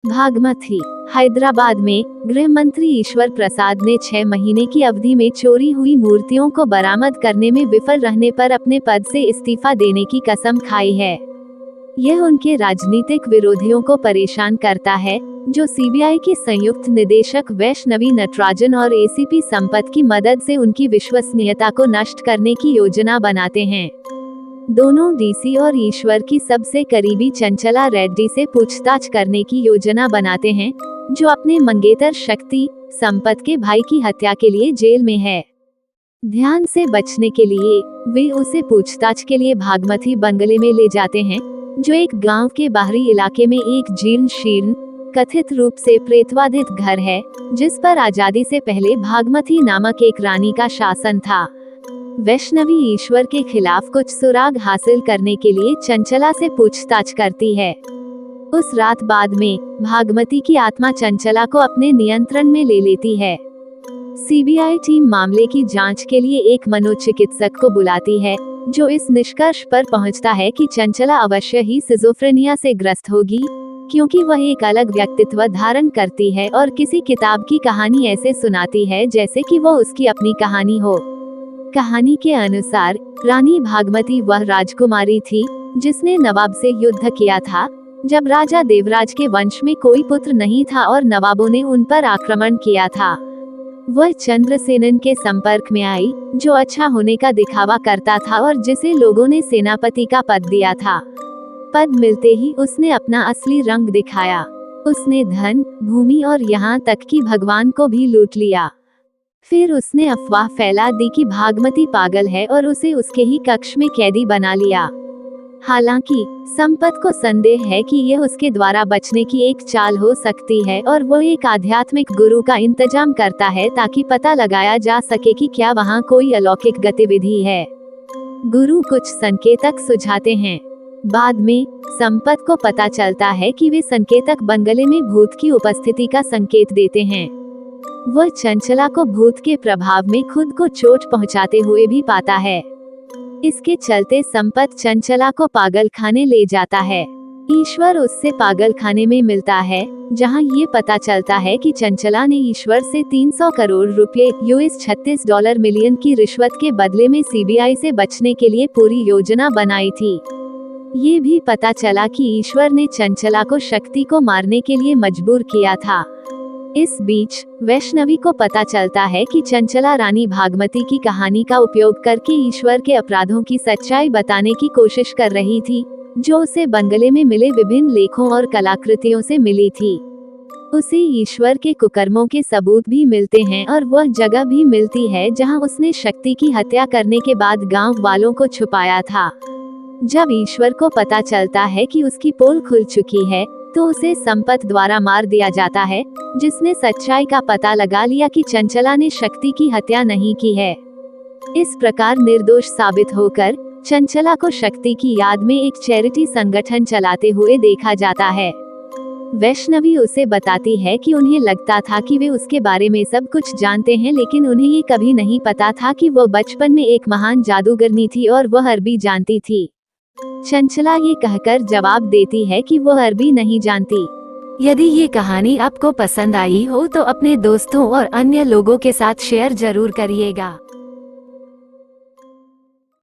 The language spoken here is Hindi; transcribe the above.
भागमती हैदराबाद में गृह मंत्री ईश्वर प्रसाद ने 6 महीने की अवधि में चोरी हुई मूर्तियों को बरामद करने में विफल रहने पर अपने पद से इस्तीफा देने की कसम खाई है। यह उनके राजनीतिक विरोधियों को परेशान करता है, जो सीबीआई की संयुक्त निदेशक वैष्णवी नटराजन और एसीपी संपत की मदद से उनकी विश्वसनीयता को नष्ट करने की योजना बनाते हैं। दोनों डीसी और ईश्वर की सबसे करीबी चंचला रेड्डी से पूछताछ करने की योजना बनाते हैं, जो अपने मंगेतर शक्ति संपत के भाई की हत्या के लिए जेल में है। ध्यान से बचने के लिए वे उसे पूछताछ के लिए भागमती बंगले में ले जाते हैं, जो एक गांव के बाहरी इलाके में एक जीर्ण शीर्ण कथित रूप से प्रेतवादित घर है, जिस पर आजादी से पहले भागमती नामक एक रानी का शासन था। वैष्णवी ईश्वर के खिलाफ कुछ सुराग हासिल करने के लिए चंचला से पूछताछ करती है। उस रात बाद में भागमती की आत्मा चंचला को अपने नियंत्रण में ले लेती है। सीबीआई टीम मामले की जांच के लिए एक मनोचिकित्सक को बुलाती है, जो इस निष्कर्ष पर पहुंचता है कि चंचला अवश्य ही सिजोफ्रेनिया से ग्रस्त होगी, क्योंकि वह एक अलग व्यक्तित्व धारण करती है और किसी किताब की कहानी ऐसे सुनाती है जैसे कि वो उसकी अपनी कहानी हो। कहानी के अनुसार रानी भागमती वह राजकुमारी थी जिसने नवाब से युद्ध किया था, जब राजा देवराज के वंश में कोई पुत्र नहीं था और नवाबों ने उन पर आक्रमण किया था। वह चंद्रसेनन के संपर्क में आई, जो अच्छा होने का दिखावा करता था और जिसे लोगों ने सेनापति का पद दिया था। पद मिलते ही उसने अपना असली रंग दिखाया। उसने धन, भूमि और यहाँ तक कि भगवान को भी लूट लिया। फिर उसने अफवाह फैला दी कि भागमती पागल है और उसे उसके ही कक्ष में कैदी बना लिया। हालांकि संपत को संदेह है कि यह उसके द्वारा बचने की एक चाल हो सकती है और वो एक आध्यात्मिक गुरु का इंतजाम करता है ताकि पता लगाया जा सके कि क्या वहाँ कोई अलौकिक गतिविधि है। गुरु कुछ संकेतक सुझाते हैं। बाद में संपत को पता चलता है कि वे संकेतक बंगले में भूत की उपस्थिति का संकेत देते हैं। वह चंचला को भूत के प्रभाव में खुद को चोट पहुंचाते हुए भी पाता है। इसके चलते संपत चंचला को पागल खाने ले जाता है। ईश्वर उससे पागल खाने में मिलता है, जहां ये पता चलता है कि चंचला ने ईश्वर से 300 करोड़ रुपए US $36 मिलियन की रिश्वत के बदले में सीबीआई से बचने के लिए पूरी योजना बनाई थी। ये भी पता चला कि ईश्वर ने चंचला को शक्ति को मारने के लिए मजबूर किया था। इस बीच वैष्णवी को पता चलता है कि चंचला रानी भागमती की कहानी का उपयोग करके ईश्वर के अपराधों की सच्चाई बताने की कोशिश कर रही थी, जो उसे बंगले में मिले विभिन्न लेखों और कलाकृतियों से मिली थी। उसे ईश्वर के कुकर्मों के सबूत भी मिलते हैं और वह जगह भी मिलती है जहां उसने शक्ति की हत्या करने के बाद गांव वालों को छुपाया था। जब ईश्वर को पता चलता है कि उसकी पोल खुल चुकी है, तो उसे संपत द्वारा मार दिया जाता है, जिसने सच्चाई का पता लगा लिया कि चंचला ने शक्ति की हत्या नहीं की है। इस प्रकार निर्दोष साबित होकर चंचला को शक्ति की याद में एक चैरिटी संगठन चलाते हुए देखा जाता है। वैष्णवी उसे बताती है कि उन्हें लगता था कि वे उसके बारे में सब कुछ जानते हैं, लेकिन उन्हें ये कभी नहीं पता था कि वो बचपन में एक महान जादूगरनी थी और वह अरबी जानती थी। चंचला ये कहकर जवाब देती है कि वो अरबी नहीं जानती। यदि ये कहानी आपको पसंद आई हो तो अपने दोस्तों और अन्य लोगों के साथ शेयर जरूर करिएगा।